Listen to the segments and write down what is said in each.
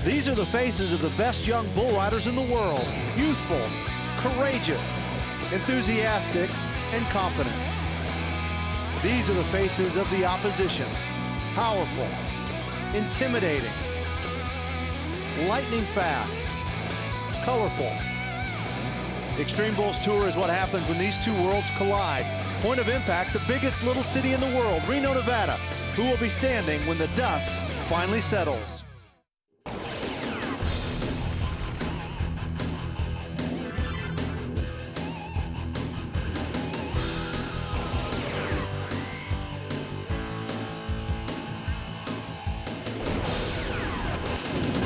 These are the faces of the best young bull riders in the world. Youthful, courageous, enthusiastic, and confident. These are the faces of the opposition. Powerful, intimidating, lightning fast, colorful. The Xtreme Bulls Tour is what happens when these two worlds collide. Point of impact, the biggest little city in the world, Reno, Nevada. Who will be standing when the dust finally settles?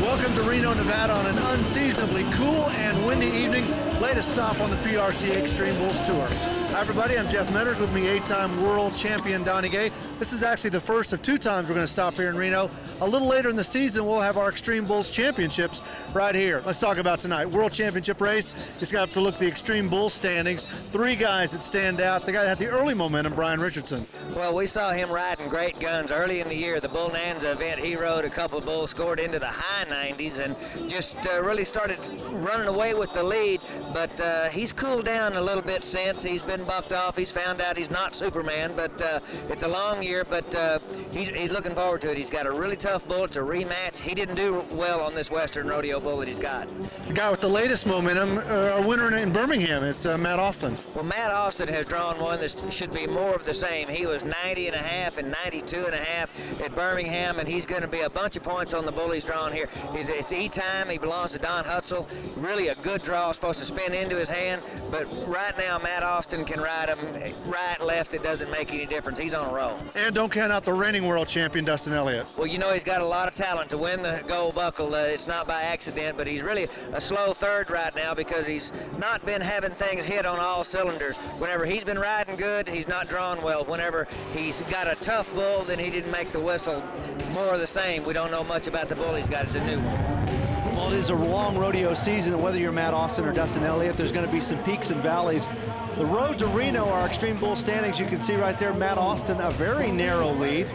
Welcome to Reno, Nevada on an unseasonably cool and windy evening. Latest stop on the PRCA Xtreme Bulls Tour. Hi everybody, I'm Jeff Metters with me, 8-time world champion Donnie Gay. This is actually the first of 2 times we're going to stop here in Reno. A little later in the season, we'll have our Xtreme Bulls Championships right here. Let's talk about tonight. World Championship race. Just got to have to look at the Xtreme Bulls standings. 3 guys that stand out. The guy that had the early momentum, Brian Richardson. Well, we saw him riding great guns early in the year. The Bull Nanza event, he rode a couple of bulls, scored into the high 90s, and just really started running away with the lead. But he's cooled down a little bit since. He's been bucked off. He's found out he's not Superman, but it's a long year, but he's looking forward to it. He's got a really tough bull. It's a rematch. He didn't do well on this Western Rodeo bull that he's got. The guy with the latest momentum, a winner in Birmingham, it's Matt Austin. Well, Matt Austin has drawn one that should be more of the same. He was 90 and a half and 92 and a half at Birmingham, and he's going to be a bunch of points on the bull he's drawn here. It's E-time. He belongs to Don Hutzel. Really a good draw, supposed to spin into his hand, but right now Matt Austin can ride him right, left. It doesn't make any difference. He's on a roll. And don't count out the reigning world champion, Dustin Elliott. Well, you know he's got a lot of talent to win the gold buckle. It's not by accident, but he's really a slow third right now because he's not been having things hit on all cylinders. Whenever he's been riding good, he's not drawn well. Whenever he's got a tough bull, then he didn't make the whistle. More of the same. We don't know much about the bull he's got. It's a new one. Well, it is a long rodeo season, and whether you're Matt Austin or Dustin Elliott, there's going to be some peaks and valleys. The road to Reno, our Xtreme Bull standings, you can see right there, Matt Austin, a very narrow lead.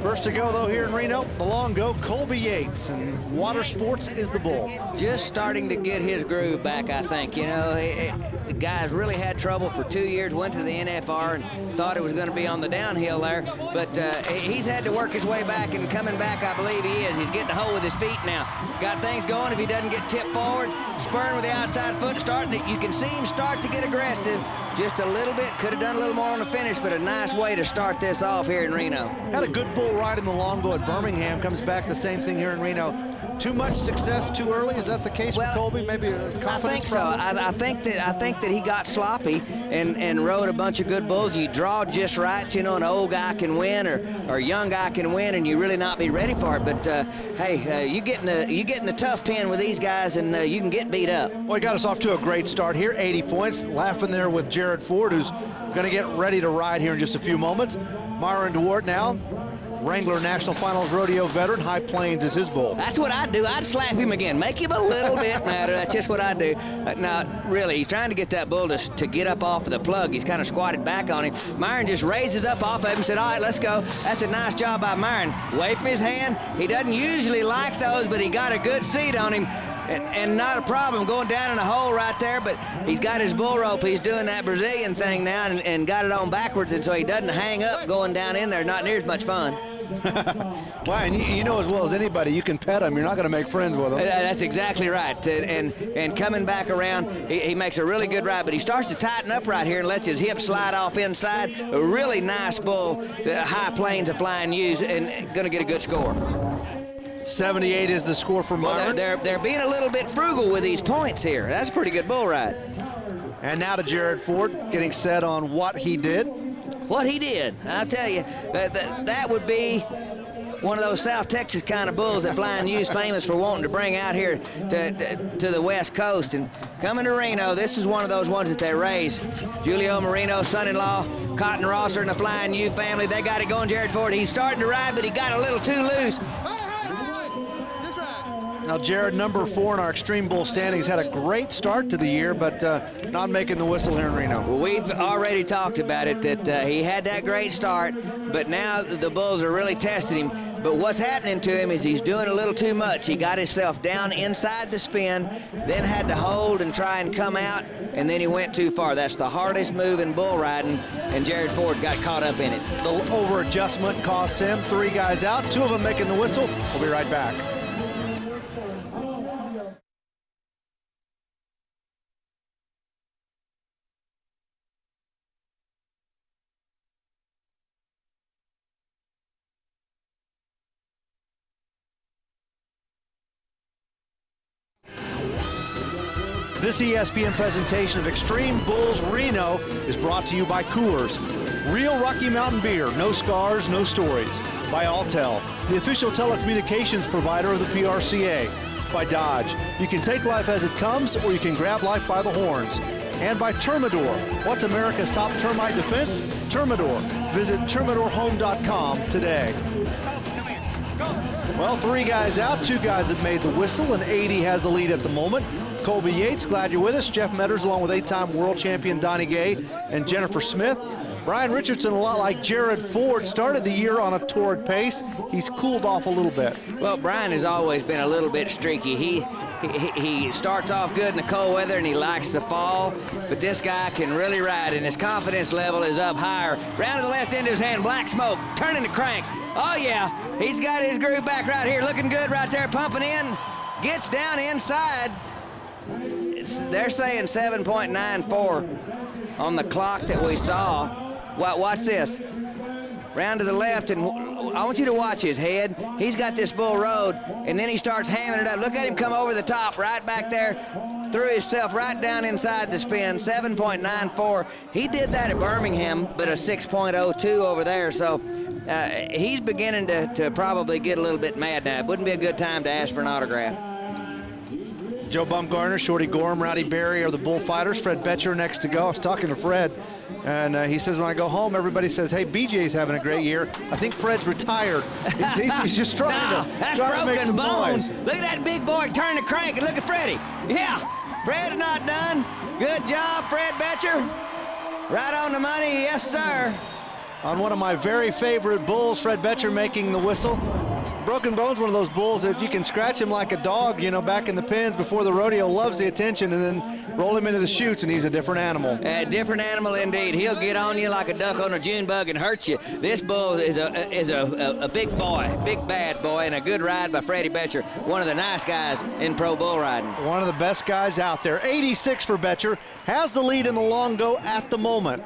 First to go, though, here in Reno, the long go, Colby Yates, and Water Sports is the bull. Just starting to get his groove back, I think. You know, the guy's really had trouble for 2 years, went to the NFR and thought it was going to be on the downhill there, but he's had to work his way back, and coming back, I believe he is. He's getting a hold with his feet now. Got things going. If he doesn't get tipped forward, spurring with the outside foot, starting to, you can see him start to get aggressive just a little bit. Could have done a little more on the finish, but a nice way to start this off here in Reno. Had a good bull ride in the long go at Birmingham, comes back the same thing here in Reno. Too much success too early? Is that the case with Colby? Maybe a confidence problem? I think that he got sloppy and rode a bunch of good bulls. You draw just right, you know, an old guy can win or a young guy can win, and you really not be ready for it. But hey, you getting the tough pin with these guys, and you can get beat up. Well, he got us off to a great start here, 80 points. Laughing there with Jared Ford, who's going to get ready to ride here in just a few moments. Myron DeWart now, Wrangler National Finals Rodeo veteran. High Plains is his bull. That's what I'd do. I'd slap him again, make him a little bit madder. That's just what I do. Now, really, he's trying to get that bull to get up off of the plug. He's kind of squatted back on him. Myron just raises up off of him and said, all right, let's go. That's a nice job by Myron. Away from his hand. He doesn't usually like those, but he got a good seat on him. And not a problem going down in a hole right there, but he's got his bull rope. He's doing that Brazilian thing now and got it on backwards, and so he doesn't hang up going down in there. Not near as much fun. Well, and you know as well as anybody, you can pet him. You're not going to make friends with him. That's exactly right. And coming back around, he makes a really good ride, but he starts to tighten up right here and lets his hips slide off inside. A really nice bull. The High Plains of Flying U's, and going to get a good score. 78 is the score for Myron. Well, they're being a little bit frugal with these points here. That's a pretty good bull ride. And now to Jared Ford, getting set on what he did. What he did, I'll tell you, that would be one of those South Texas kind of bulls that Flying U's famous for wanting to bring out here to the West Coast. And coming to Reno, this is one of those ones that they raise. Julio Marino, son-in-law, Cotton Rosser and the Flying U family, they got it going. Jared Ford, he's starting to ride, but he got a little too loose. Now, Jared, number 4 in our Xtreme Bull standings, had a great start to the year, but not making the whistle here in Reno. Well, we've already talked about it, that he had that great start, but now the bulls are really testing him. But what's happening to him is he's doing a little too much. He got himself down inside the spin, then had to hold and try and come out, and then he went too far. That's the hardest move in bull riding, and Jared Ford got caught up in it. The over adjustment cost him 3 guys out, 2 of them making the whistle. We'll be right back. This ESPN presentation of Extreme Bulls Reno is brought to you by Coors. Real Rocky Mountain beer, no scars, no stories. By Altel, the official telecommunications provider of the PRCA. By Dodge, you can take life as it comes or you can grab life by the horns. And by Termador, what's America's top termite defense? Termador. Visit termadorhome.com today. Well, 3 guys out, 2 guys have made the whistle, and 80 has the lead at the moment. Colby Yates, glad you're with us. Jeff Metters, along with 8-time world champion Donnie Gay and Jennifer Smith. Brian Richardson, a lot like Jared Ford, started the year on a torrid pace. He's cooled off a little bit. Well, Brian has always been a little bit streaky. He starts off good in the cold weather and he likes the fall, but this guy can really ride and his confidence level is up higher. Round to the left end of his hand, black smoke, turning the crank. Oh yeah, he's got his groove back right here, looking good right there, pumping in, gets down inside. They're saying 7.94 on the clock that we saw. Watch this. Round to the left, and I want you to watch his head. He's got this bull road, and then he starts hamming it up. Look at him come over the top, right back there, threw himself right down inside the spin, 7.94. He did that at Birmingham, but a 6.02 over there, so he's beginning to probably get a little bit mad now. It wouldn't be a good time to ask for an autograph. Joe Bumgarner, Shorty Gorham, Rowdy Berry are the bullfighters. Fred Betcher next to go. I was talking to Fred, and he says when I go home, everybody says, hey, BJ's having a great year. I think Fred's retired. He's just trying to that's trying broken to make some bones. noise. Look at that big boy turn the crank, and look at Freddie. Yeah, Fred's not done. Good job, Fred Betcher. Right on the money, yes, sir. On one of my very favorite bulls, Fred Betcher making the whistle. Broken Bones, one of those bulls that you can scratch him like a dog, you know, back in the pens before the rodeo, loves the attention, and then roll him into the chutes, and he's a different animal. A different animal indeed. He'll get on you like a duck on a June bug and hurt you. This bull is a big boy, big bad boy, and a good ride by Freddie Betcher, one of the nice guys in pro bull riding. One of the best guys out there. 86 for Betcher, has the lead in the long go at the moment.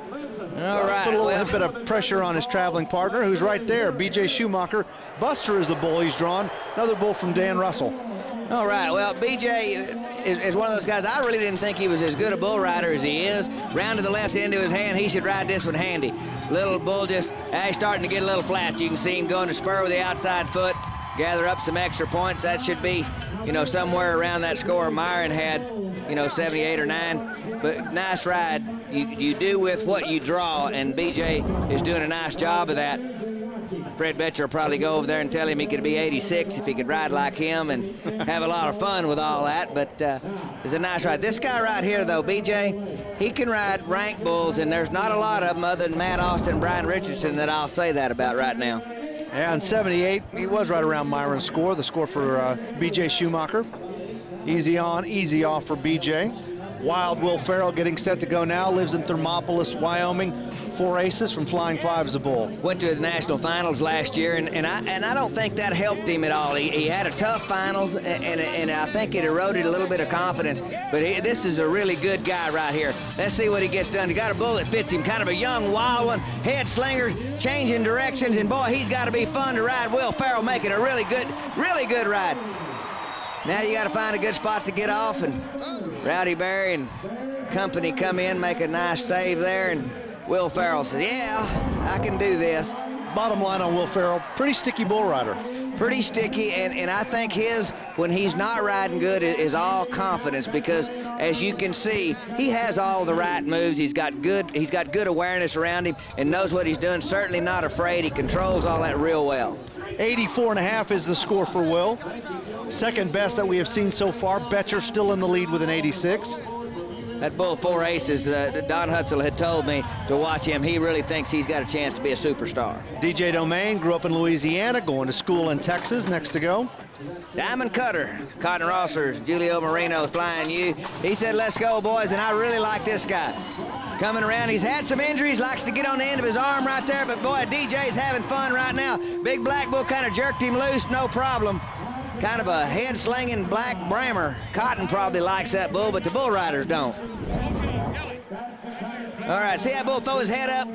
All right, Put a little bit of pressure on his traveling partner, who's right there, B.J. Schumacher. Buster is the bull he's drawn. Another bull from Dan Russell. All right, well, B.J. is one of those guys. I really didn't think he was as good a bull rider as he is. Round to the left end of his hand, he should ride this one handy. Little bull just starting to get a little flat. You can see him going to spur with the outside foot, gather up some extra points. That should be, you know, somewhere around that score Myron had, you know, 78 or 9. But nice ride. You do with what you draw, and BJ is doing a nice job of that. Fred Betcher will probably go over there and tell him he could be 86 if he could ride like him and have a lot of fun with all that, but it's a nice ride. This guy right here, though, BJ, he can ride rank bulls, and there's not a lot of them other than Matt Austin, Brian Richardson, that I'll say that about right now. Yeah, in 78, he was right around Myron's score, the score for B.J. Schumacher. Easy on, easy off for B.J. Wild Will Ferrell getting set to go now, lives in Thermopolis, Wyoming. 4 aces from Flying 5 as a bull. Went to the national finals last year, and I don't think that helped him at all. He had a tough finals, and I think it eroded a little bit of confidence. But this is a really good guy right here. Let's see what he gets done. He got a bull that fits him, kind of a young, wild one, head slingers, changing directions, and boy, he's got to be fun to ride. Will Ferrell making a really good ride. Now you got to find a good spot to get off, and Rowdy Berry and company come in, make a nice save there, and Will Ferrell says, yeah, I can do this. Bottom line on Will Ferrell, pretty sticky bull rider. Pretty sticky, and I think his, when he's not riding good, is all confidence, because as you can see, he has all the right moves. He's got good awareness around him and knows what he's doing. Certainly not afraid. He controls all that real well. 84.5 is the score for Will. Second best that we have seen so far. Betcher still in the lead with an 86. That bull 4 aces, Don Hutzel had told me to watch him. He really thinks he's got a chance to be a superstar. DJ Domain grew up in Louisiana, going to school in Texas, next to go. Diamond Cutter, Cotton Rossers, Julio Moreno flying you. He said, let's go, boys, and I really like this guy. Coming around, he's had some injuries, likes to get on the end of his arm right there, but boy, DJ's having fun right now. Big Black Bull kind of jerked him loose, no problem. Kind of a head-slinging black Brammer. Cotton probably likes that bull, but the bull riders don't. All right, see that bull throw his head up?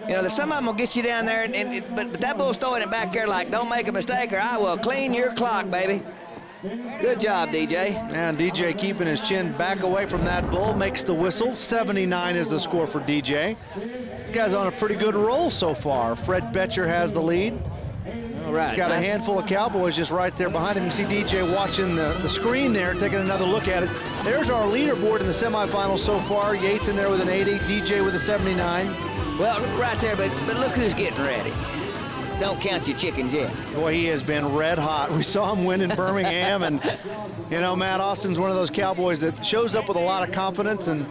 You know, there's some of them will get you down there, but that bull's throwing it back there like, don't make a mistake or I will clean your clock, baby. Good job, DJ. And DJ keeping his chin back away from that bull, makes the whistle. 79 is the score for DJ. This guy's on a pretty good roll so far. Fred Betcher has the lead. All right. Got a handful of cowboys just right there behind him. You see DJ watching the screen there, taking another look at it. There's our leaderboard in the semifinals so far. Yates in there with an 80, DJ with a 79. Well, right there, but look who's getting ready. Don't count your chickens yet. Boy, he has been red hot. We saw him win in Birmingham, and, you know, Matt Austin's one of those cowboys that shows up with a lot of confidence, and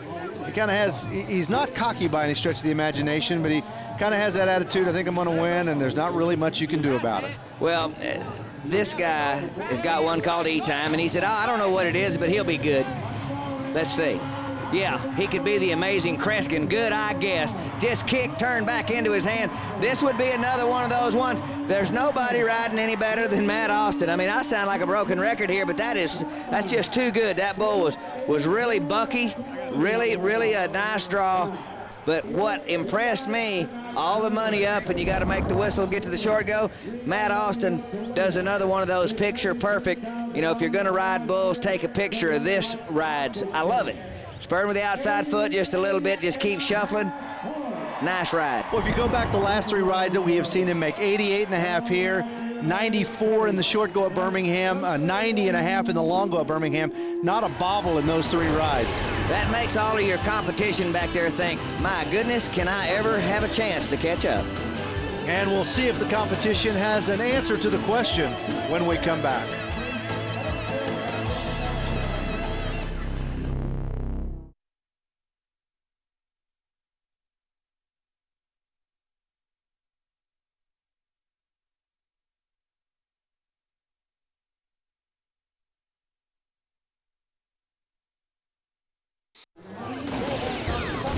he kind of has, he's not cocky by any stretch of the imagination, but he kind of has that attitude, I think I'm going to win, and there's not really much you can do about it. Well, this guy has got one called E-Time, and he said, oh, I don't know what it is, but he'll be good. Let's see. Yeah, he could be the amazing Kreskin. Good, I guess. Just kick, turn back into his hand. This would be another one of those ones. There's nobody riding any better than Matt Austin. I mean, I sound like a broken record here, but that's just too good. That bull was really bucky, really a nice draw. But what impressed me, all the money up, and you got to make the whistle get to the short go. Matt Austin does another one of those picture perfect. You know, if you're going to ride bulls, take a picture of this rides. I love it. Spur with the outside foot just a little bit, just keep shuffling. Nice ride. Well, if you go back the last 3 rides that we have seen him make, 88.5 here, 94 in the short go at Birmingham, 90.5 in the long go at Birmingham. Not a bobble in those 3 rides. That makes all of your competition back there think, my goodness, can I ever have a chance to catch up? And we'll see if the competition has an answer to the question when we come back.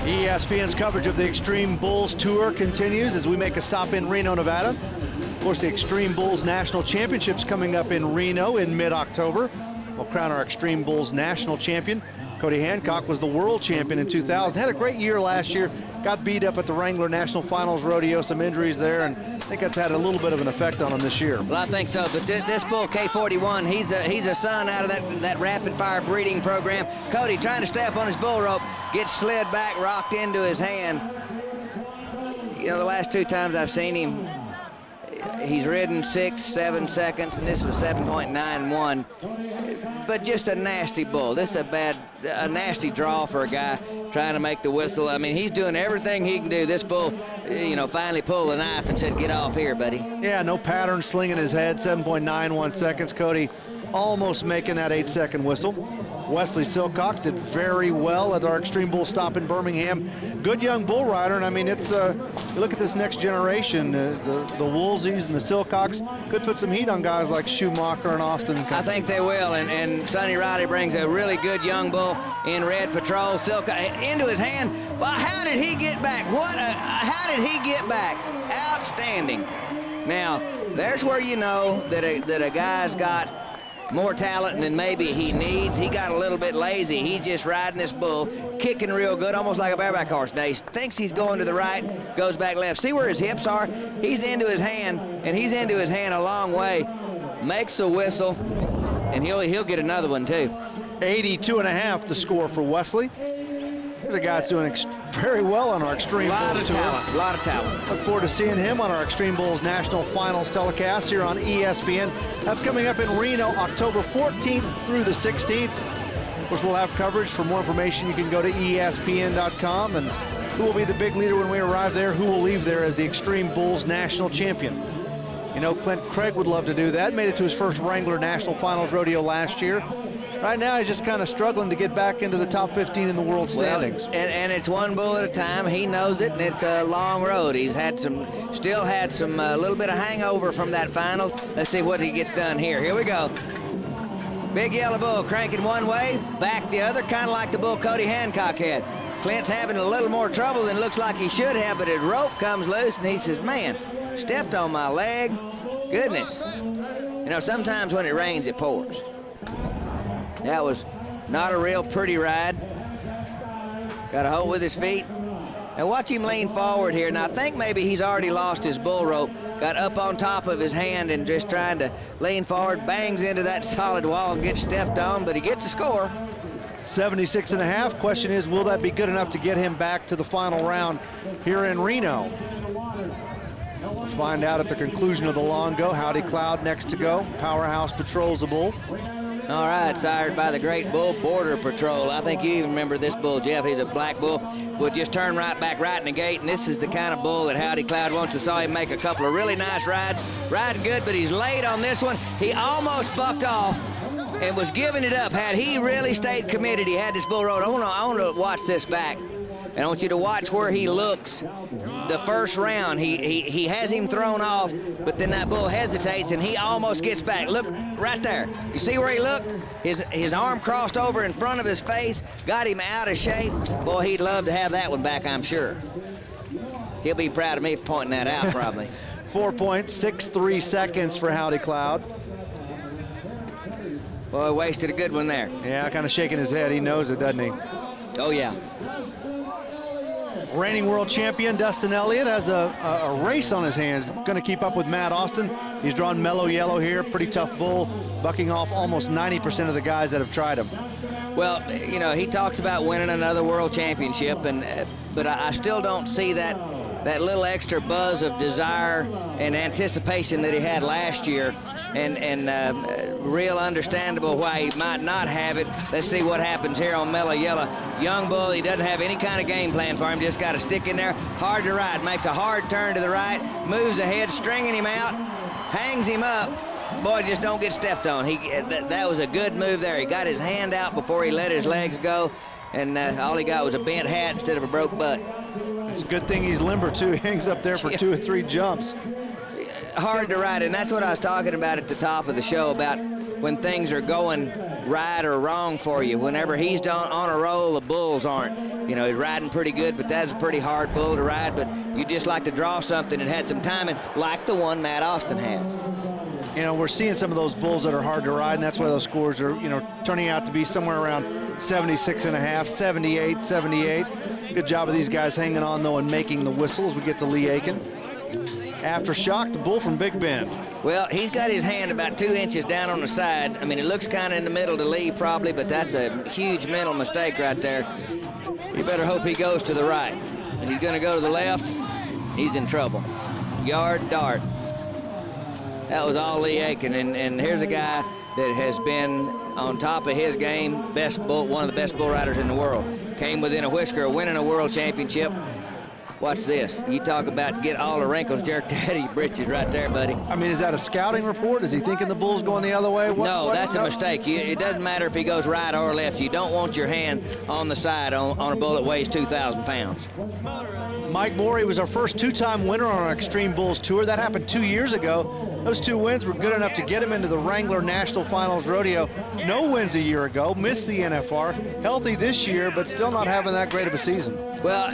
ESPN's coverage of the Xtreme Bulls Tour continues as we make a stop in Reno, Nevada. Of course, the Xtreme Bulls National Championship's coming up in Reno in mid-October. We'll crown our Xtreme Bulls National Champion. Cody Hancock was the world champion in 2000. Had a great year last year. Got beat up at the Wrangler National Finals Rodeo, some injuries there, and I think that's had a little bit of an effect on him this year. Well, I think so, but this bull, K41, he's a son out of that rapid-fire breeding program. Cody trying to stay up on his bull rope, gets slid back, rocked into his hand. You know, the last 2 times I've seen him, he's ridden 6-7 seconds, and this was 7.91. But just a nasty bull. This is a nasty draw for a guy trying to make the whistle. I mean, he's doing everything he can do. This bull, you know, finally pulled the knife and said, get off here, buddy. Yeah, no pattern, slinging his head, 7.91 seconds. Cody almost making that 8-second whistle. Wesley Silcox did very well at our Xtreme Bull stop in Birmingham. Good young bull rider, and I mean, it's you look at this next generation, the Woolseys and the Silcox could put some heat on guys like Schumacher and Austin. I think they will, and Sonny Riley brings a really good young bull in Red Patrol. Silcox into his hand. Well, how did he get back? How did he get back? Outstanding. Now, there's where you know that a guy's got more talent than maybe he needs. He got a little bit lazy. He's just riding this bull, kicking real good, almost like a bareback horse. Now, he thinks he's going to the right, goes back left. See where his hips are? He's into his hand, and he's into his hand a long way. Makes the whistle, and he'll get another one, too. 82.5 the score for Wesley. The guy's doing very well on our Xtreme Bulls Tour. A lot of talent. Look forward to seeing him on our Xtreme Bulls National Finals telecast here on ESPN. That's coming up in Reno, October 14th through the 16th. Of course, we'll have coverage. For more information, you can go to ESPN.com. And who will be the big leader when we arrive there? Who will leave there as the Xtreme Bulls National Champion? You know, Clint Craig would love to do that. Made it to his first Wrangler National Finals Rodeo last year. Right now, he's just kind of struggling to get back into the top 15 in the world standings. Well, and it's one bull at a time. He knows it, and it's a long road. He's still had some little bit of hangover from that finals. Let's see what he gets done here. Here we go. Big yellow bull cranking one way, back the other, kind of like the bull Cody Hancock had. Clint's having a little more trouble than looks like he should have, but his rope comes loose, and he says, man, stepped on my leg. Goodness. You know, sometimes when it rains, it pours. That was not a real pretty ride. Got a hold with his feet. And watch him lean forward here. Now, I think maybe he's already lost his bull rope. Got up on top of his hand and just trying to lean forward, bangs into that solid wall and gets stepped on, but he gets a score. 76.5. Question is, will that be good enough to get him back to the final round here in Reno? We'll find out at the conclusion of the long go. Howdy Cloud next to go. Powerhouse patrols the bull. All right, sired by the great bull, Border Patrol. I think you even remember this bull, Jeff. He's a black bull. Would just turn right back right in the gate, and this is the kind of bull that Howdy Cloud wants. We saw him make a couple of really nice rides. Riding good, but he's late on this one. He almost bucked off and was giving it up. Had he really stayed committed, he had this bull rode. I want to watch this back. And I want you to watch where he looks. The first round, he has him thrown off, but then that bull hesitates, and he almost gets back. Look, right there. You see where he looked? His arm crossed over in front of his face, got him out of shape. Boy, he'd love to have that one back, I'm sure. He'll be proud of me for pointing that out, probably. 4.63 seconds for Howdy Cloud. Boy, wasted a good one there. Yeah, kind of shaking his head. He knows it, doesn't he? Oh, yeah. Reigning world champion Dustin Elliott has a race on his hands. Going to keep up with Matt Austin. He's drawn mellow yellow here. Pretty tough bull, bucking off almost 90% of the guys that have tried him. Well, you know, he talks about winning another world championship, but I still don't see that little extra buzz of desire and anticipation that he had last year, and real understandable why he might not have it. Let's see what happens here on Mellow Yellow. Young bull, he doesn't have any kind of game plan for him, just got to stick in there. Hard to ride, makes a hard turn to the right, moves ahead, stringing him out, hangs him up. Boy, just don't get stepped on. That was a good move there. He got his hand out before he let his legs go, and all he got was a bent hat instead of a broke butt. It's a good thing he's limber, too. He hangs up there for 2 or 3 jumps. Hard to ride, and that's what I was talking about at the top of the show, about when things are going right or wrong for you. Whenever he's on a roll, the bulls aren't. You know, he's riding pretty good, but that's a pretty hard bull to ride, but you just like to draw something that had some timing, like the one Matt Austin had. You know, we're seeing some of those bulls that are hard to ride, and that's why those scores are, you know, turning out to be somewhere around 76.5, 78, 78. Good job of these guys hanging on, though, and making the whistles. We get to Lee Aiken. Aftershock, the bull from Big Bend. Well, he's got his hand about 2 inches down on the side. I mean, it looks kind of in the middle to Lee, probably, but that's a huge mental mistake right there. You better hope he goes to the right. If he's going to go to the left, he's in trouble. Yard dart. That was all Lee Aiken, and here's a guy that has been on top of his game, one of the best bull riders in the world. Came within a whisker of winning a world championship. Watch this. You talk about get all the wrinkles jerked out of your britches right there, buddy. I mean, is that a scouting report? Is he thinking the bull's going the other way? No, that's a mistake. It doesn't matter if he goes right or left. You don't want your hand on the side on a bull that weighs 2,000 pounds. Mike Morey was our first 2-time winner on our Extreme Bulls Tour. That happened 2 years ago. Those 2 wins were good enough to get him into the Wrangler National Finals Rodeo. No wins a year ago, missed the NFR. Healthy this year, but still not having that great of a season. Well,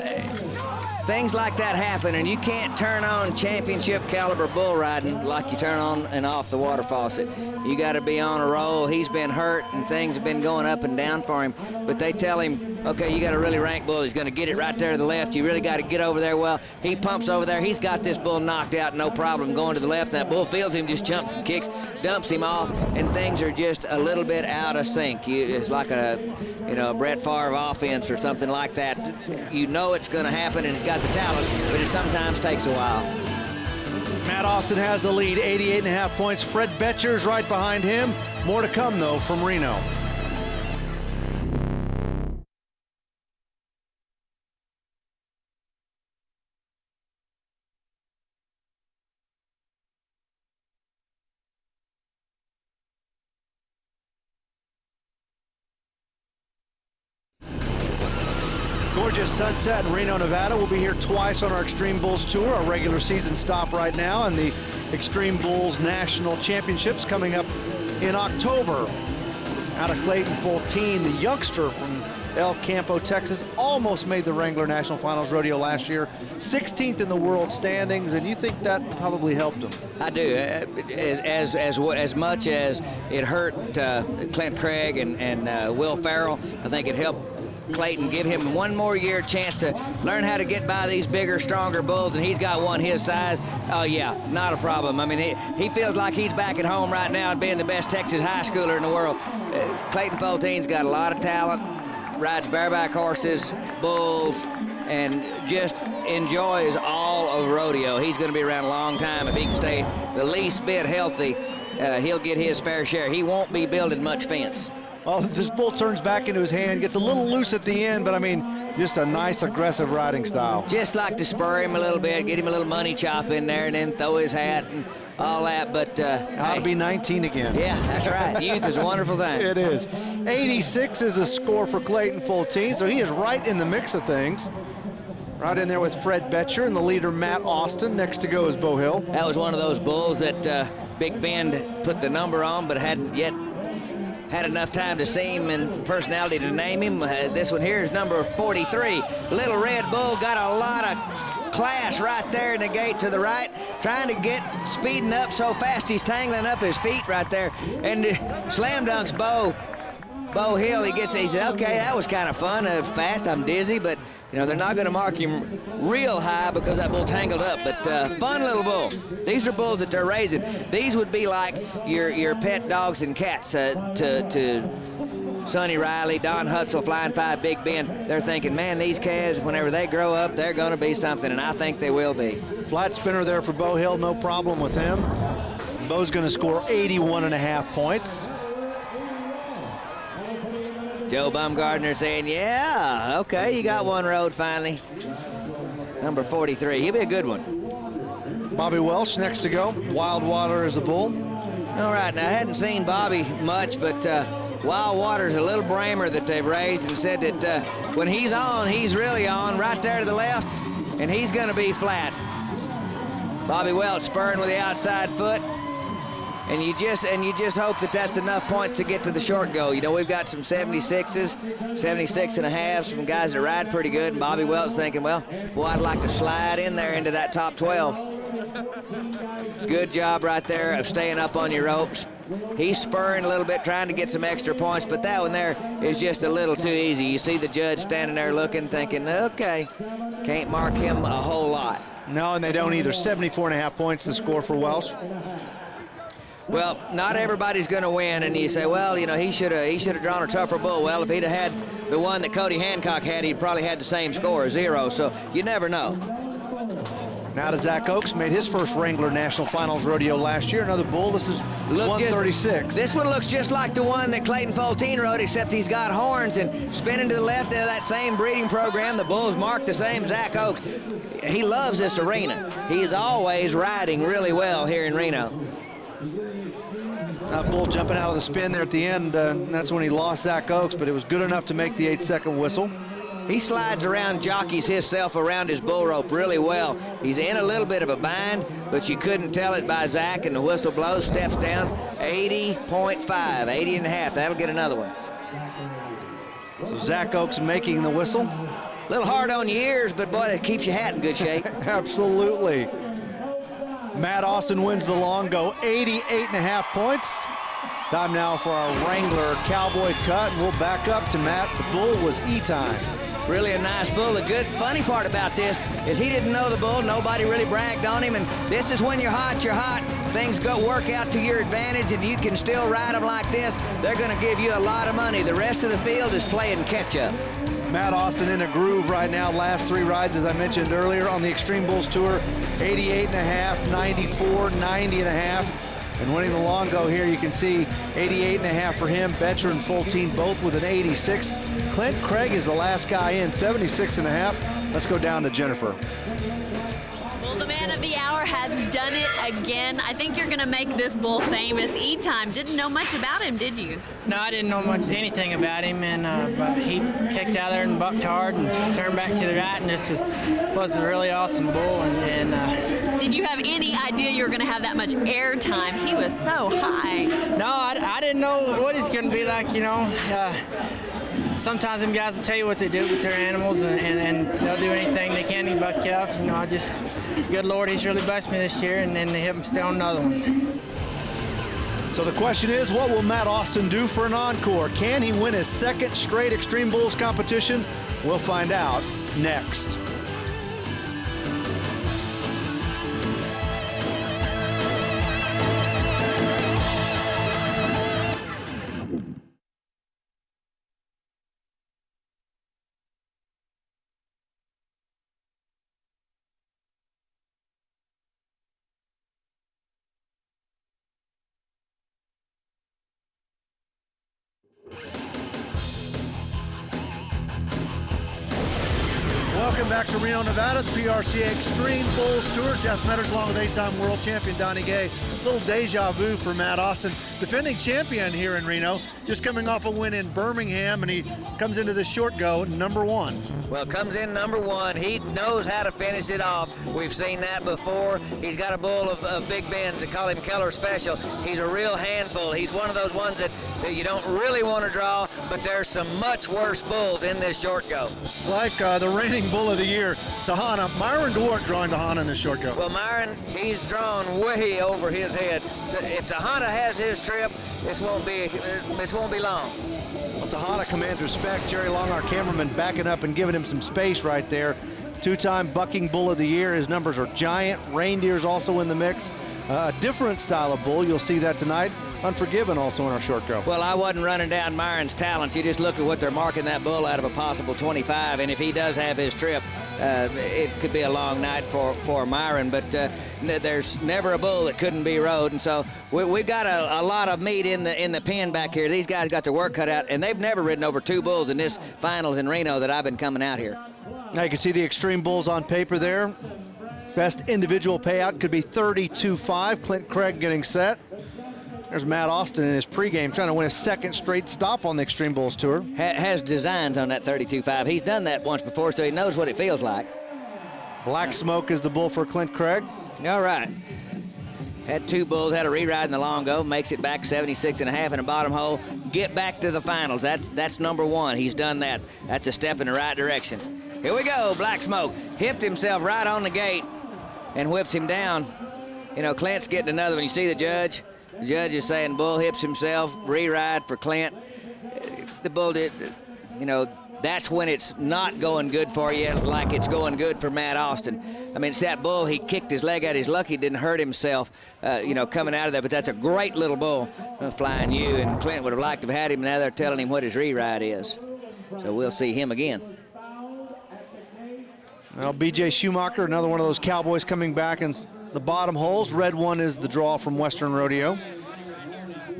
things like that happen, and you can't turn on championship caliber bull riding like you turn on and off the water faucet. You got to be on a roll. He's been hurt, and things have been going up and down for him, but they tell him, okay, you got a really rank bull. He's going to get it right there to the left. You really got to get over there. Well, he pumps over there. He's got this bull knocked out, no problem, going to the left. That bull feels him, just jumps and kicks, dumps him off, and things are just a little bit out of sync. It's like a Brett Favre offense or something like that. You know it's going to happen, and it's got the talent, but it sometimes takes a while. Matt Austin has the lead, 88.5 points. Fred Betcher's right behind him. More to come, though, from Reno. Gorgeous sunset in Reno, Nevada. We'll be here twice on our Extreme Bulls Tour, our regular season stop right now, and the Extreme Bulls National Championships coming up in October. Out of Clayton Foltine, the youngster from El Campo, Texas, almost made the Wrangler National Finals Rodeo last year. 16th in the world standings, and you think that probably helped him? I do. As much as it hurt Clint Craig and Will Farrell, I think it helped Clayton, give him one more year chance to learn how to get by these bigger, stronger bulls, and he's got one his size. Oh yeah, not a problem. I mean, he feels like he's back at home right now and being the best Texas high schooler in the world. Clayton Foltine's got a lot of talent, rides bareback horses, bulls, and just enjoys all of rodeo. He's going to be around a long time. If he can stay the least bit healthy, he'll get his fair share. He won't be building much fence. Well, this bull turns back into his hand, gets a little loose at the end, but I mean, just a nice aggressive riding style. Just like to spur him a little bit, get him a little money chop in there, and then throw his hat and all that, but How to be 19 again. Yeah, that's right. Youth is a wonderful thing. It is. 86 is the score for Clayton Foltine, so he is right in the mix of things. Right in there with Fred Betcher and the leader Matt Austin. Next to go is Bo Hill. That was one of those bulls that Big Ben put the number on, but hadn't yet had enough time to see him and personality to name him. This one here is number 43. Little Red Bull got a lot of class right there in the gate to the right, trying to get speeding up so fast he's tangling up his feet right there. And slam dunks Bo Hill. He said, okay, that was kind of fun, fast, I'm dizzy, but you know, they're not going to mark him real high because that bull tangled up, but fun little bull. These are bulls that they're raising. These would be like your pet dogs and cats to Sonny Riley, Don Hutzel, Flying Five, Big Ben. They're thinking, man, these calves, whenever they grow up, they're going to be something, and I think they will be. Flat spinner there for Bo Hill, no problem with him. Bo's going to score 81.5 points. Joe Bumgardner saying, yeah, okay, you got one rode finally. Number 43, he'll be a good one. Bobby Welsh next to go. Wild Water is the bull. All right, now I hadn't seen Bobby much, but Wild Water's a little bramer that they've raised and said that when he's on, he's really on, right there to the left, and he's gonna be flat. Bobby Welsh spurring with the outside foot. And you just hope that that's enough points to get to the short goal. You know, we've got some 76s, 76 and a halves from guys that ride pretty good. And Bobby Welch thinking, well, boy, I'd like to slide in there into that top 12. Good job right there of staying up on your ropes. He's spurring a little bit, trying to get some extra points, but that one there is just a little too easy. You see the judge standing there looking, thinking, okay, can't mark him a whole lot. No, and they don't either. 74.5 points the score for Welsh. Well, not everybody's going to win, and you say, well, you know, he should have drawn a tougher bull. Well, if he'd have had the one that Cody Hancock had, he'd probably had the same score, 0. So you never know. Now to Zach Oakes, made his first Wrangler National Finals rodeo last year. Another bull. This is 136. This one looks just like the one that Clayton Foltine rode, except he's got horns and spinning to the left of that same breeding program. The bull's marked the same. Zach Oakes, he loves this arena. He's always riding really well here in Reno. That bull jumping out of the spin there at the end, that's when he lost Zach Oakes, but it was good enough to make the 8-second whistle. He slides around, jockeys himself around his bull rope really well. He's in a little bit of a bind, but you couldn't tell it by Zach, and the whistle blows, steps down, 80.5, 80 and a half. That'll get another one. So Zach Oakes making the whistle. A little hard on your ears, but boy, that keeps your hat in good shape. Absolutely. Matt Austin wins the long go, 88.5 points. Time now for our Wrangler Cowboy cut, and we'll back up to Matt. The bull was E-time. Really a nice bull. The good, funny part about this is he didn't know the bull. Nobody really bragged on him, and this is when you're hot, you're hot. Things work out to your advantage, and you can still ride them like this. They're going to give you a lot of money. The rest of the field is playing catch-up. Matt Austin in a groove right now. Last 3 rides, as I mentioned earlier, on the Extreme Bulls Tour, 88.5, 94, 90.5. And winning the long go here, you can see 88.5 for him. Betcher and Foltine both with an 86. Clint Craig is the last guy in, 76.5. Let's go down to Jennifer. Well, the man Man of the Hour has done it again. I think you're going to make this bull famous. E-Time, didn't know much about him, did you? No, I didn't know anything about him, and but he kicked out there and bucked hard and turned back to the right, and this was a really awesome bull. And did you have any idea you were going to have that much air time? He was so high. No, I didn't know what he's going to be like, you know. Sometimes them guys will tell you what they do with their animals, and they'll do anything they can to buck you up. You know, good Lord, he's really blessed me this year, and then they help him stay on another one. So the question is, what will Matt Austin do for an encore? Can he win his second straight Extreme Bulls competition? We'll find out next. Welcome back to Reno, Nevada, the PRCA Extreme Bulls Tour. Jeff Metters along with 8-time world champion Donnie Gay. A little deja vu for Matt Austin, defending champion here in Reno, just coming off a win in Birmingham, and he comes into this short go #1. Well, comes in #1. He knows how to finish it off. We've seen that before. He's got a bull of Big Ben's. They call him Keller Special. He's a real handful. He's one of those ones that you don't really want to draw, but there's some much worse bulls in this short go. Like the reigning bull of the year, Tahana. Myron Dwart drawing Tahana in this short go. Well, Myron, he's drawn way over his head. If Tahana has his trip, this won't be long. Well, Tahana commands respect. Jerry Long, our cameraman, backing up and giving him some space right there. Two-time bucking bull of the year. His numbers are giant. Reindeer's also in the mix. A different style of bull. You'll see that tonight. Unforgiven also in our short go. Well, I wasn't running down Myron's talents. You just look at what they're marking that bull out of a possible 25, and if he does have his trip, it could be a long night for Myron, but there's never a bull that couldn't be rode, and so we've got a lot of meat in the pen back here. These guys got their work cut out, and they've never ridden over 2 bulls in this finals in Reno that I've been coming out here. Now you can see the Extreme Bulls on paper there. Best individual payout could be 32.5. Clint Craig getting set. There's Matt Austin in his pregame trying to win a second straight stop on the Extreme Bulls Tour. Has designs on that 32.5. He's done that once before, so he knows what it feels like. Black Smoke is the bull for Clint Craig. All right. Had 2 bulls, had a re-ride in the long go, makes it back 76.5 in the bottom hole. Get back to the finals. That's #1. He's done that. That's a step in the right direction. Here we go, Black Smoke. Hipped himself right on the gate and whips him down. You know, Clint's getting another one. You see the judge? The judge is saying bull hips himself, re-ride for Clint. The bull did, you know, that's when it's not going good for you like it's going good for Matt Austin. I mean, it's that bull, he kicked his leg out. He's lucky he didn't hurt himself, you know, coming out of there, but that's a great little bull, Flying U, and Clint would have liked to have had him. Now they're telling him what his re-ride is. So we'll see him again. Well, BJ Schumacher, another one of those cowboys coming back in the bottom holes. Red one is the draw from Western Rodeo.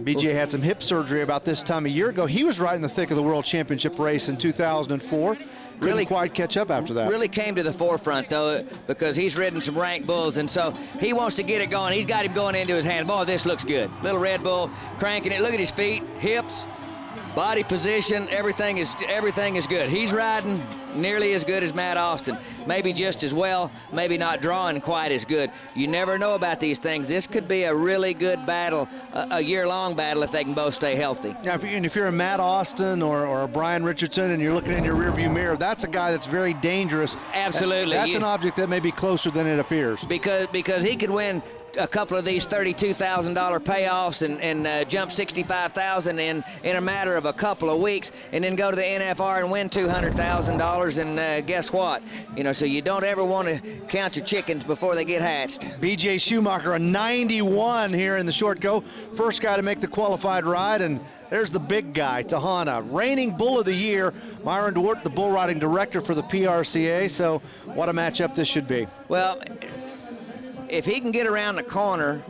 BJ had some hip surgery about this time a year ago. He was right in the thick of the World Championship race in 2004. Couldn't quite catch up after that. Really came to the forefront, though, because he's ridden some ranked bulls, and so he wants to get it going. He's got him going into his hand. Boy, this looks good. Little red bull cranking it. Look at his feet, hips, body position. Everything is good. He's riding nearly as good as Matt Austin. Maybe just as well, maybe not drawing quite as good. You never know about these things. This could be a really good battle, a year-long battle if they can both stay healthy. Now, if you're a Matt Austin or a Brian Richardson and you're looking in your rearview mirror, that's a guy that's very dangerous. Absolutely. That's an object that may be closer than it appears. Because he could win a couple of these $32,000 payoffs and jump $65,000 in a matter of a couple of weeks, and then go to the NFR and win $200,000. And guess what? You know, so you don't ever want to count your chickens before they get hatched. BJ Schumacher, a 91 here in the short go. First guy to make the qualified ride, and there's the big guy, Tahana, reigning bull of the year. Myron Dwart, the bull riding director for the PRCA. So what a matchup this should be. Well, if he can get around the corner,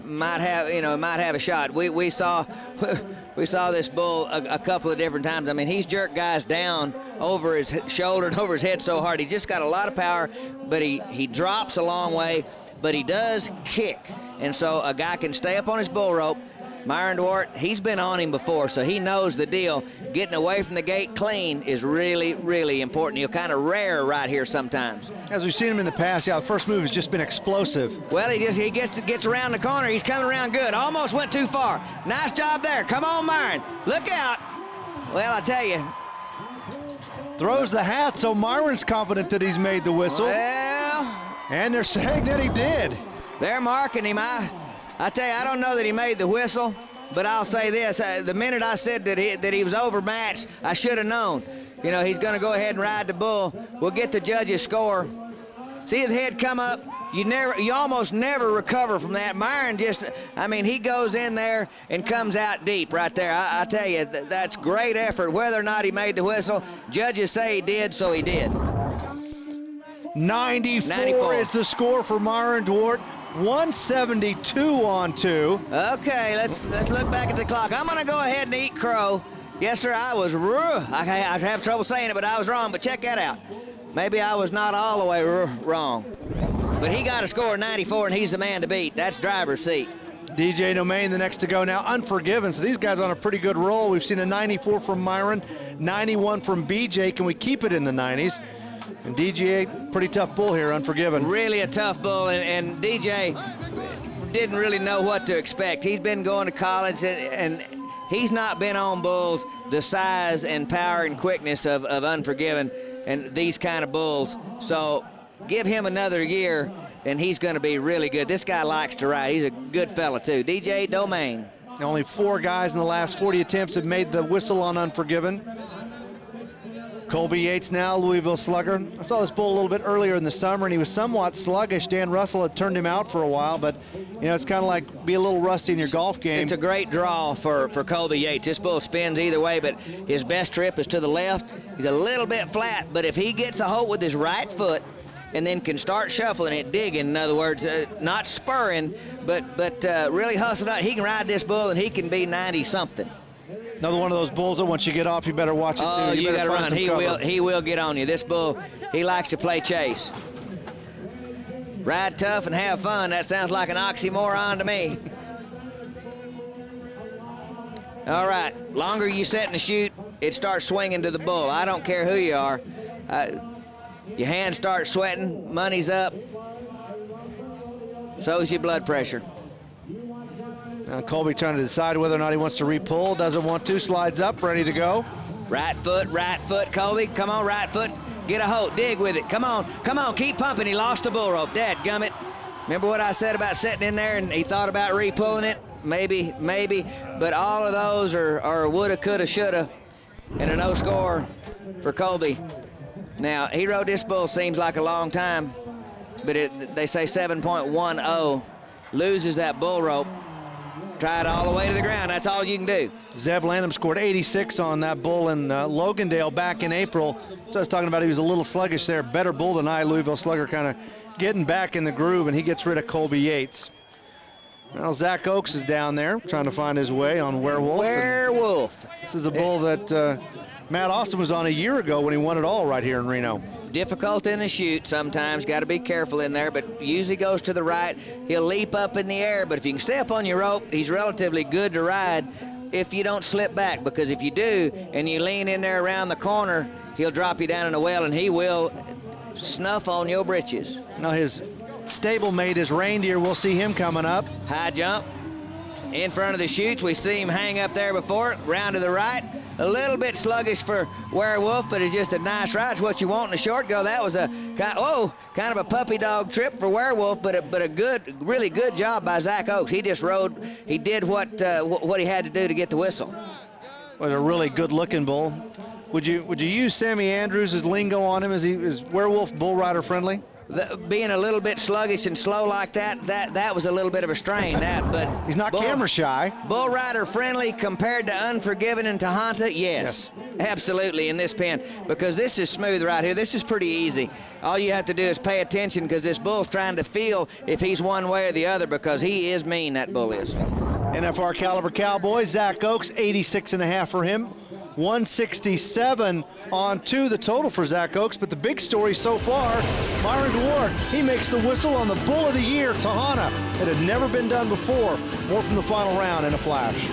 might have a shot. We saw this bull a couple of different times. I mean, he's jerked guys down over his shoulder and over his head so hard. He's just got a lot of power, but he drops a long way, but he does kick. And so a guy can stay up on his bull rope. Myron Dwart, he's been on him before, so he knows the deal. Getting away from the gate clean is really, really important. You're kind of rare right here sometimes. As we've seen him in the past, yeah, the first move has just been explosive. Well, he gets around the corner. He's coming around good. Almost went too far. Nice job there. Come on, Myron. Look out. Well, I tell you. Throws the hat, so Myron's confident that he's made the whistle. Well. And they're saying that he did. They're marking him. I tell you, I don't know that he made the whistle, but I'll say this. The minute I said that he was overmatched, I should have known. You know, he's going to go ahead and ride the bull. We'll get the judges' score. See his head come up. You almost never recover from that. Myron he goes in there and comes out deep right there. I tell you, that's great effort. Whether or not he made the whistle, judges say he did, so he did. 94 is the score for Myron Dwart. 172 on 2. Okay, let's look back at the clock. I'm going to go ahead and eat crow. Yes, sir, I have trouble saying it, but I was wrong. But check that out. Maybe I was not all the way wrong. But he got a score of 94, and he's the man to beat. That's driver's seat. DJ Domain the next to go now. Unforgiven, so these guys on a pretty good roll. We've seen a 94 from Myron, 91 from BJ. Can we keep it in the 90s? And DJ, pretty tough bull here, Unforgiven. Really a tough bull, and DJ didn't really know what to expect. He's been going to college, and he's not been on bulls the size and power and quickness of Unforgiven and these kind of bulls. So give him another year, and he's going to be really good. This guy likes to ride. He's a good fella, too. DJ Domain. Only 4 guys in the last 40 attempts have made the whistle on Unforgiven. Colby Yates now, Louisville Slugger. I saw this bull a little bit earlier in the summer, and he was somewhat sluggish. Dan Russell had turned him out for a while, but, you know, it's kind of like be a little rusty in your golf game. It's a great draw for Colby Yates. This bull spins either way, but his best trip is to the left. He's a little bit flat, but if he gets a hold with his right foot and then can start shuffling it, digging, in other words, not spurring, but really hustling out, he can ride this bull, and he can be 90-something. Another one of those bulls that once you get off, you better watch it. Oh, you got to run. He will get on you. This bull, he likes to play chase. Ride tough and have fun. That sounds like an oxymoron to me. All right, longer you sit in the chute, it starts swinging to the bull. I don't care who you are. Your hands start sweating, money's up. So's your blood pressure. Colby trying to decide whether or not he wants to repull. Doesn't want to. Slides up, ready to go. Right foot, Colby. Come on, right foot. Get a hold. Dig with it. Come on. Keep pumping. He lost the bull rope. Dadgummit. Remember what I said about sitting in there and he thought about repulling it? Maybe. But all of those are woulda, coulda, shoulda, and a no score for Colby. Now, he rode this bull seems like a long time, but they say 7.10. Loses that bull rope. Try it all the way to the ground. That's all you can do. Zeb Lanham scored 86 on that bull in Logandale back in April. So I was talking about he was a little sluggish there. Better bull than Louisville Slugger kind of getting back in the groove, and he gets rid of Colby Yates. Well, Zach Oakes is down there trying to find his way on Werewolf. This is a bull that Matt Austin was on a year ago when he won it all right here in Reno. Difficult in the chute sometimes, got to be careful in there, but usually goes to the right. He'll leap up in the air, but if you can stay up on your rope, he's relatively good to ride if you don't slip back, because if you do and you lean in there around the corner, he'll drop you down in the well and he will snuff on your britches. Now his stablemate is Reindeer. We'll see him coming up. High jump in front of the chutes. We see him hang up there before, round to the right. A little bit sluggish for Werewolf, but it's just a nice ride. It's what you want in a short go. That was a kind of a puppy dog trip for Werewolf, but a really good job by Zach Oakes. He just rode. He did what he had to do to get the whistle. Was a really good-looking bull. Would you use Sammy Andrews' lingo on him? Is Werewolf bull rider friendly? being a little bit sluggish and slow like that was a little bit of a strain. But he's not camera shy. Bull rider friendly compared to Unforgiven and Tahanta, yes. Absolutely in this pen, because this is smooth right here. This is pretty easy. All you have to do is pay attention, because this bull's trying to feel if he's one way or the other, because he is mean, that bull is. NFR Caliber Cowboy, Zach Oaks, 86.5 for him. 167 on 2, the total for Zach Oaks. But the big story so far, Myron DeWart, he makes the whistle on the Bull of the Year, Tahanta. It had never been done before. More from the final round in a flash.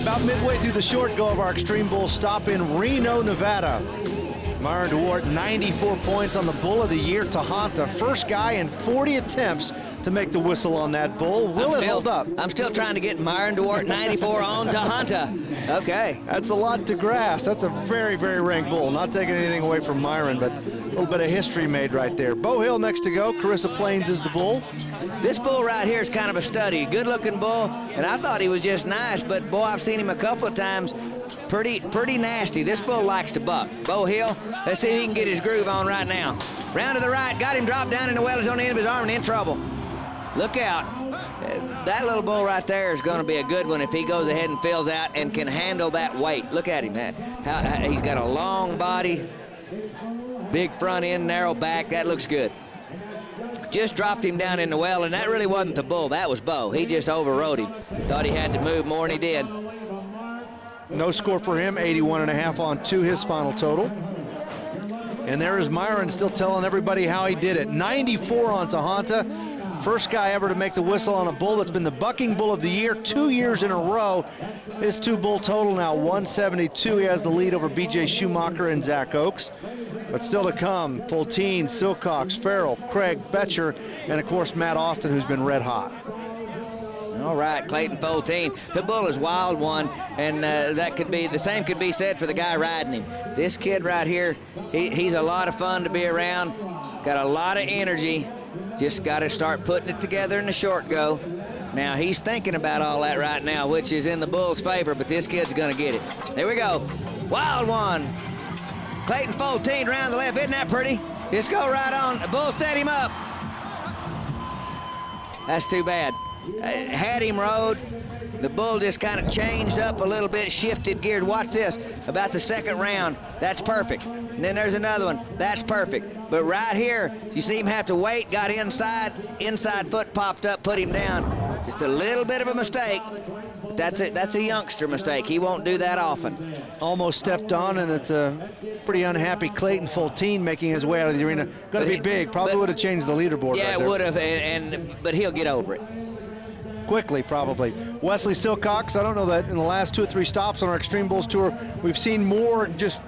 About midway through the short go of our Extreme Bull stop in Reno, Nevada. Myron DeWart, 94 points on the Bull of the Year, Tahanta. First guy in 40 attempts to make the whistle on that bull. Will it hold up? I'm still trying to get Myron DeWart 94 on Tahanta. Okay. That's a lot to grasp. That's a very, very ranked bull. Not taking anything away from Myron, but a little bit of history made right there. Bo Hill next to go. Carissa Plains is the bull. This bull right here is kind of a study. Good-looking bull, and I thought he was just nice, but boy, I've seen him a couple of times. Pretty nasty. This bull likes to buck. Bo Hill, let's see if he can get his groove on right now. Round to the right, got him dropped down in the well. He's on the end of his arm and in trouble. Look out. That little bull right there is going to be a good one if he goes ahead and fills out and can handle that weight. Look at him, man. He's got a long body, big front end, narrow back. That looks good. Just dropped him down in the well, and that really wasn't the bull. That was Bo. He just overrode him. Thought he had to move more than he did. No score for him, 81.5 on 2, his final total. And there is Myron still telling everybody how he did it. 94 on Tahanta. First guy ever to make the whistle on a bull that's been the bucking bull of the year 2 years in a row. His 2-bull total now 172. He has the lead over BJ Schumacher and Zach Oaks. But still to come, Fultine, Silcox, Farrell, Craig, Betcher, and of course Matt Austin, who's been red hot. All right, Clayton Fultine. The bull is wild one, and that could be, the same could be said for the guy riding him. This kid right here, he's a lot of fun to be around, got a lot of energy, just got to start putting it together in the short go. Now, he's thinking about all that right now, which is in the bull's favor, but this kid's going to get it. There we go. Wild one. Clayton Fultine around the left. Isn't that pretty? Just go right on. The bull set him up. That's too bad. Had him rode. The bull just kind of changed up a little bit, shifted geared. Watch this. About the second round. That's perfect. And then there's another one. That's perfect. But right here, you see him have to wait. Got inside foot popped up, put him down. Just a little bit of a mistake. That's a youngster mistake. He won't do that often. Almost stepped on, and it's a pretty unhappy Clayton Fultine making his way out of the arena. Going to be big. Probably would have changed the leaderboard. Yeah, right it would have, but he'll get over it. Quickly, probably. Wesley Silcox, I don't know that in the last 2 or 3 stops on our Extreme Bulls tour, we've seen more just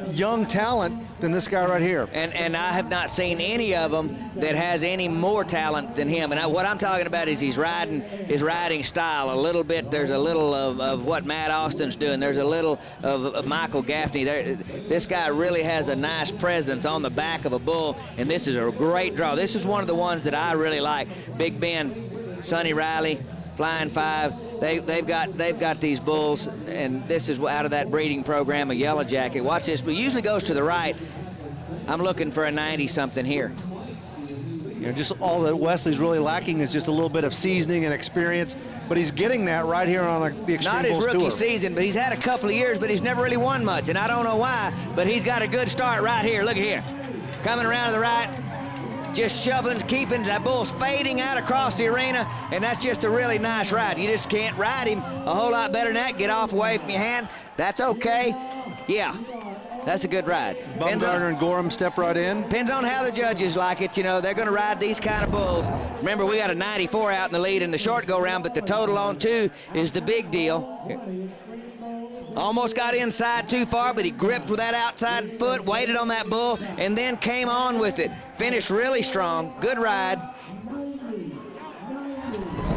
young talent than this guy right here. And I have not seen any of them that has any more talent than him. And what I'm talking about is his riding style. A little bit, there's a little of what Matt Austin's doing. There's a little of Michael Gaffney. This guy really has a nice presence on the back of a bull, and this is a great draw. This is one of the ones that I really like. Big Ben, Sonny Riley, Flying Five. They've got these bulls, and this is out of that breeding program, a Yellow Jacket. Watch this, but it usually goes to the right. I'm looking for a 90-something here. You know, just all that Wesley's really lacking is just a little bit of seasoning and experience, but he's getting that right here on the Extreme Bulls Not his rookie tour. season, but he's had a couple of years, but he's never really won much, and I don't know why, but he's got a good start right here. Look at here. Coming around to the right. Just shoveling, keeping that bull's fading out across the arena, and that's just a really nice ride. You just can't ride him a whole lot better than that. Get off away from your hand. That's okay. Yeah, that's a good ride. Bumgarner and Gorham step right in. Depends on how the judges like it. You know, they're going to ride these kind of bulls. Remember, we got a 94 out in the lead in the short go-round, but the total on 2 is the big deal. Almost got inside too far, but he gripped with that outside foot, waited on that bull, and then came on with it. Finished really strong. Good ride.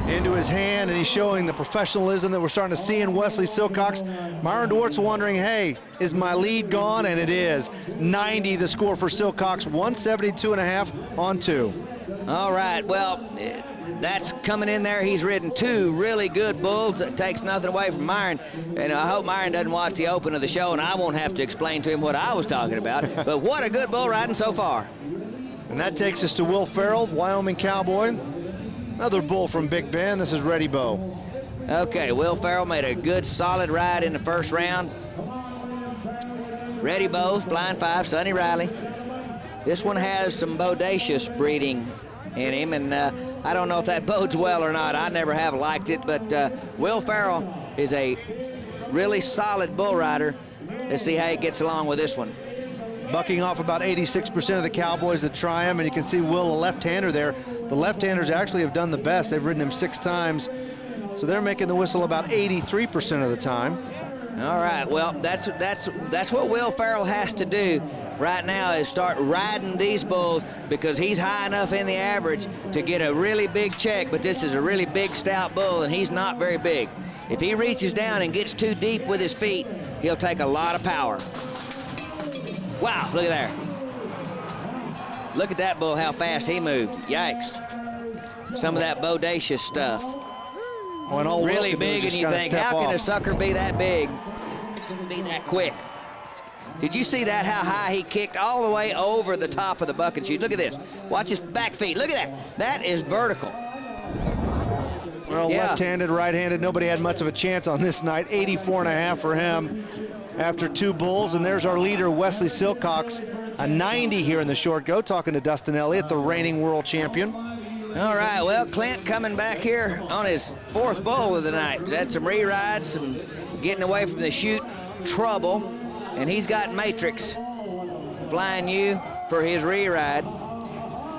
into his hand, and he's showing the professionalism that we're starting to see in Wesley Silcox. Myron Dwart's wondering, hey, is my lead gone? And it is. 90 the score for Silcox, 172.5 on 2. All right, well, that's coming in there. He's ridden 2 really good bulls. That takes nothing away from Myron. And I hope Myron doesn't watch the open of the show, and I won't have to explain to him what I was talking about. But what a good bull riding so far. And that takes us to Will Farrell, Wyoming Cowboy. Another bull from Big Bend. This is Ready Bo. Okay, Will Farrell made a good solid ride in the first round. Ready Bo, Flying 5, Sonny Riley. This one has some bodacious breeding in him, and I don't know if that bodes well or not. I never have liked it, but Will Farrell is a really solid bull rider. Let's see how he gets along with this one. Bucking off about 86% of the Cowboys that try him, and you can see Will, a left-hander there. The left-handers actually have done the best. They've ridden him 6 times, so they're making the whistle about 83% of the time. All right, well, that's what Will Farrell has to do right now, is start riding these bulls, because he's high enough in the average to get a really big check, but this is a really big, stout bull, and he's not very big. If he reaches down and gets too deep with his feet, he'll take a lot of power. Wow, look at there. Look at that bull, how fast he moved. Yikes. Some of that bodacious stuff. Really big, and you think, how can a sucker be that big, be that quick? Did you see that, how high he kicked all the way over the top of the bucket chute? Look at this. Watch his back feet. Look at that. That is vertical. Well, yeah. Left-handed, right-handed, nobody had much of a chance on this night. 84.5 for him after 2 bulls. And there's our leader, Wesley Silcox, a 90 here in the short go, talking to Dustin Elliott, the reigning world champion. All right, well, Clint coming back here on his 4th bull of the night. He's had some re-rides, some getting away from the chute trouble, and he's got Matrix flying you for his re-ride.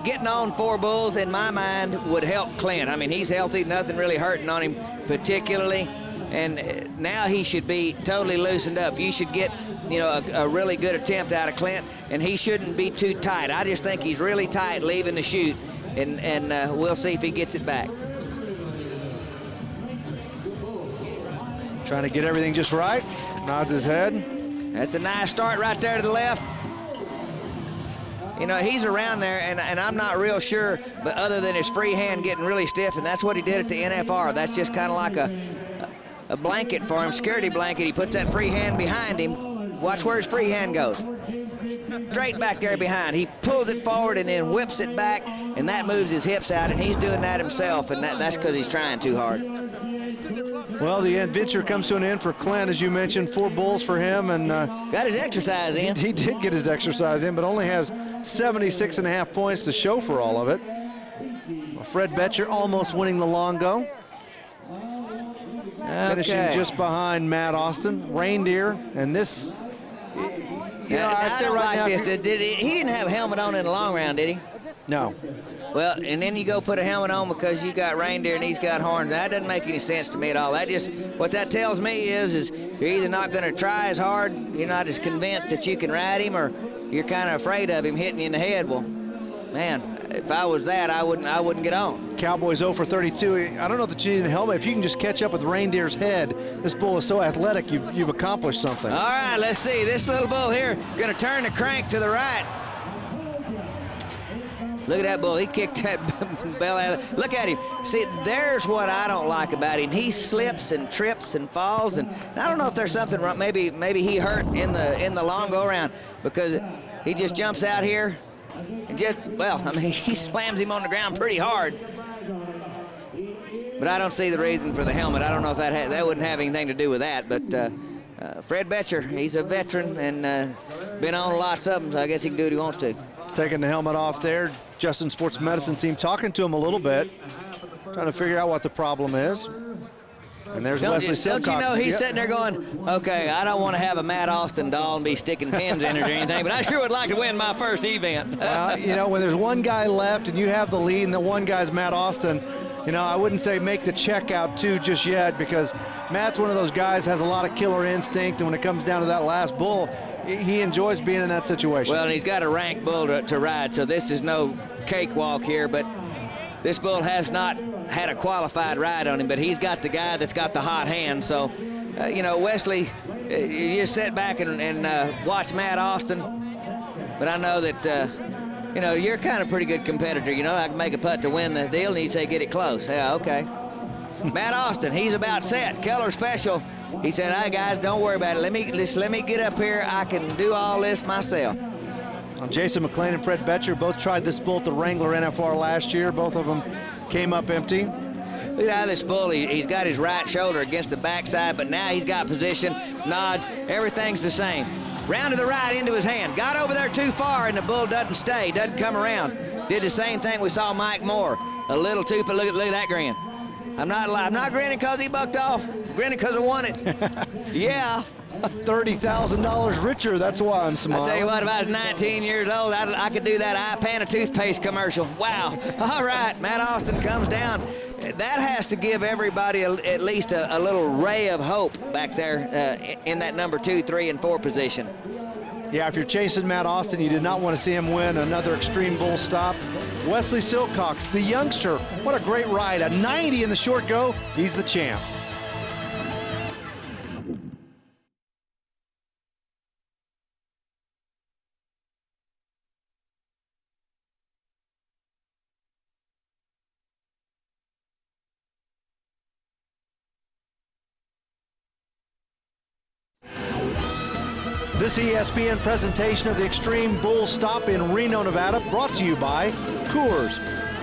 Getting on 4 bulls, in my mind, would help Clint. I mean, he's healthy, nothing really hurting on him particularly, and now he should be totally loosened up. You should get, you know, a really good attempt out of Clint, and he shouldn't be too tight. I just think he's really tight leaving the chute, and we'll see if he gets it back. Trying to get everything just right, nods his head. That's a nice start right there to the left. You know, he's around there, and I'm not real sure, but other than his free hand getting really stiff, and that's what he did at the NFR. That's just kind of like a blanket for him, security blanket. He puts that free hand behind him. Watch where his free hand goes. Straight back there behind. He pulls it forward and then whips it back, and that moves his hips out, and he's doing that himself, and that's because he's trying too hard. Well, the adventure comes to an end for Clint, as you mentioned. 4 bulls for him, and got his exercise in. He did get his exercise in, but only has 76.5 points to show for all of it. Fred Betcher almost winning the long go. Finishing just behind Matt Austin. Reindeer, and this, you know, I don't like this. He didn't have a helmet on in the long round, did he? No. Well, and then you go put a helmet on because you got reindeer and he's got horns. That doesn't make any sense to me at all. That just, what that tells me is you're either not going to try as hard, you're not as convinced that you can ride him, or you're kind of afraid of him hitting you in the head. Well, man, if I was that, I wouldn't get on. Cowboys 0 for 32. I don't know that you need a helmet. If you can just catch up with Reindeer's head, this bull is so athletic, you've accomplished something. All right, let's see. This little bull here going to turn the crank to the right. Look at that bull. He kicked that bell out. Look at him. See, there's what I don't like about him. He slips and trips and falls, and I don't know if there's something wrong. Maybe he hurt in the long go around, because he just jumps out here and just, well, I mean, he slams him on the ground pretty hard. But I don't see the reason for the helmet. I don't know if that wouldn't have anything to do with that. But Fred Betcher, he's a veteran and been on lots of them, so I guess he can do what he wants to. Taking the helmet off there. Justin Sports Medicine team talking to him a little bit, trying to figure out what the problem is. And there's Wesley Silcox. Don't you know he's sitting there going, okay, I don't want to have a Matt Austin doll and be sticking pins in it or anything, but I sure would like to win my first event. You know, when there's one guy left and you have the lead and the one guy's Matt Austin, you know, I wouldn't say make the check out too just yet, because Matt's one of those guys, has a lot of killer instinct, and when it comes down to that last bull, he enjoys being in that situation. Well, and he's got a ranked bull to ride, so this is no cakewalk here, but this bull has not had a qualified ride on him, but he's got the guy that's got the hot hand. So, you know, Wesley, you just sit back and watch Matt Austin. But I know that, you know, you're kind of a pretty good competitor. You know, I can make a putt to win the deal, and you say get it close. Yeah, okay. Matt Austin, he's about set. Keller special. He said, "Hey guys, don't worry about it. Let me get up here. I can do all this myself." Well, Jason McLean and Fred Betcher both tried this bull at the Wrangler NFR last year. Both of them came up empty. Look at how this bull, he's got his right shoulder against the backside, but now he's got position, nods, everything's the same. Round to the right into his hand. Got over there too far, and the bull doesn't stay, doesn't come around. Did the same thing we saw Mike Moore. A little too, but look at that grin. I'm not grinning because he bucked off. I'm grinning because I won it. Yeah. $30,000 richer, that's why I'm smiling. I tell you what, if I was 19 years old, I could do that Pan of toothpaste commercial. Wow. All right, Matt Austin comes down. That has to give everybody at least a little ray of hope back there in that number 2, 3, and 4 position. Yeah, if you're chasing Matt Austin, you did not want to see him win another Xtreme Bull stop. Wesley Silcox, the youngster, what a great ride. A 90 in the short go, he's the champ. This ESPN presentation of the Xtreme Bull Stop in Reno, Nevada, brought to you by Coors,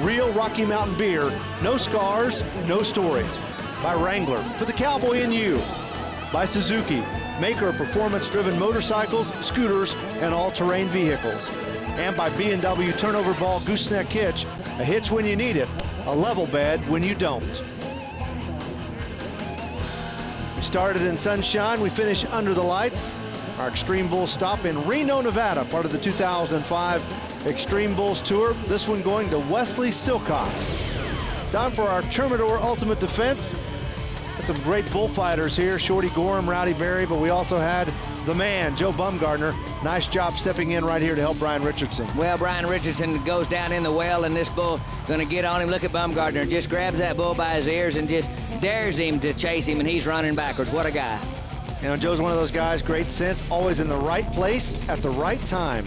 real Rocky Mountain beer, no scars, no stories. By Wrangler, for the cowboy in you. By Suzuki, maker of performance-driven motorcycles, scooters, and all-terrain vehicles. And by B&W Turnover Ball Gooseneck Hitch, a hitch when you need it, a level bed when you don't. We started in sunshine, we finish under the lights. Our Xtreme Bull Stop in Reno, Nevada, part of the 2005 Xtreme Bulls Tour. This one going to Wesley Silcox. Time for our Termidor Ultimate Defense. Some great bullfighters here, Shorty Gorham, Rowdy Berry, but we also had the man, Joe Bumgardner. Nice job stepping in right here to help Brian Richardson. Well, Brian Richardson goes down in the well, and this bull going to get on him. Look at Bumgardner, just grabs that bull by his ears and just dares him to chase him, and he's running backwards. What a guy. You know, Joe's one of those guys, great sense, always in the right place at the right time.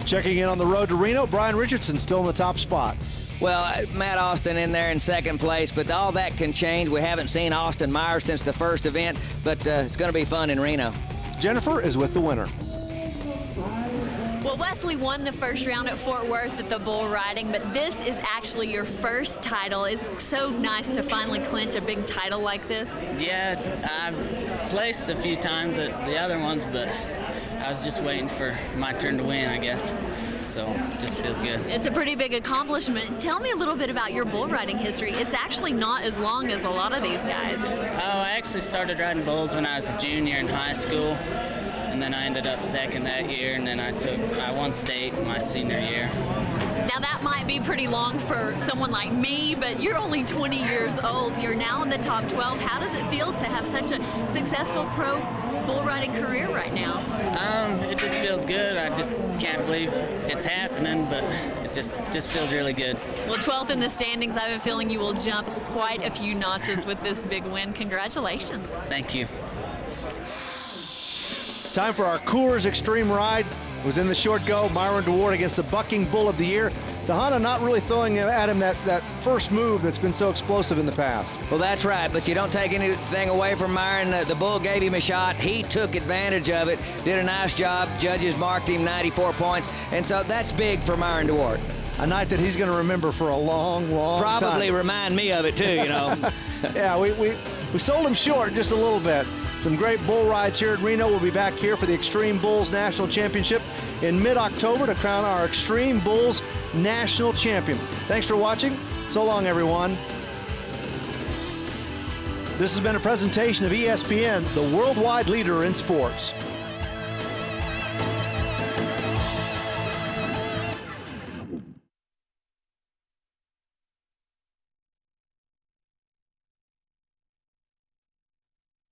Checking in on the road to Reno, Brian Richardson still in the top spot. Well, Matt Austin in there in second place, but all that can change. We haven't seen Austin Myers since the first event, but it's going to be fun in Reno. Jennifer is with the winner. Well, Wesley won the first round at Fort Worth at the bull riding, but this is actually your first title. It's so nice to finally clinch a big title like this. Yeah, I've placed a few times at the other ones, but I was just waiting for my turn to win, I guess. So it just feels good. It's a pretty big accomplishment. Tell me a little bit about your bull riding history. It's actually not as long as a lot of these guys. Oh, I actually started riding bulls when I was a junior in high school. And then I ended up second that year, and then I won state my senior year. Now that might be pretty long for someone like me, but you're only 20 years old. You're now in the top 12. How does it feel to have such a successful pro bull riding career right now? It just feels good. I just can't believe it's happening, but it just feels really good. Well, 12th in the standings, I have a feeling you will jump quite a few notches with this big win. Congratulations. Thank you. Time for our Coors Xtreme ride. It was in the short go. Myron DeWard against the bucking bull of the year. Tejana not really throwing at him that first move that's been so explosive in the past. Well, that's right, but you don't take anything away from Myron. The bull gave him a shot. He took advantage of it, did a nice job. Judges marked him 94 points, and so that's big for Myron DeWard. A night that he's going to remember for a long, long time. Probably remind me of it, too, you know. Yeah, we sold him short just a little bit. Some great bull rides here at Reno. We'll be back here for the Xtreme Bulls National Championship in mid-October to crown our Xtreme Bulls National Champion. Thanks for watching. So long, everyone. This has been a presentation of ESPN, the worldwide leader in sports.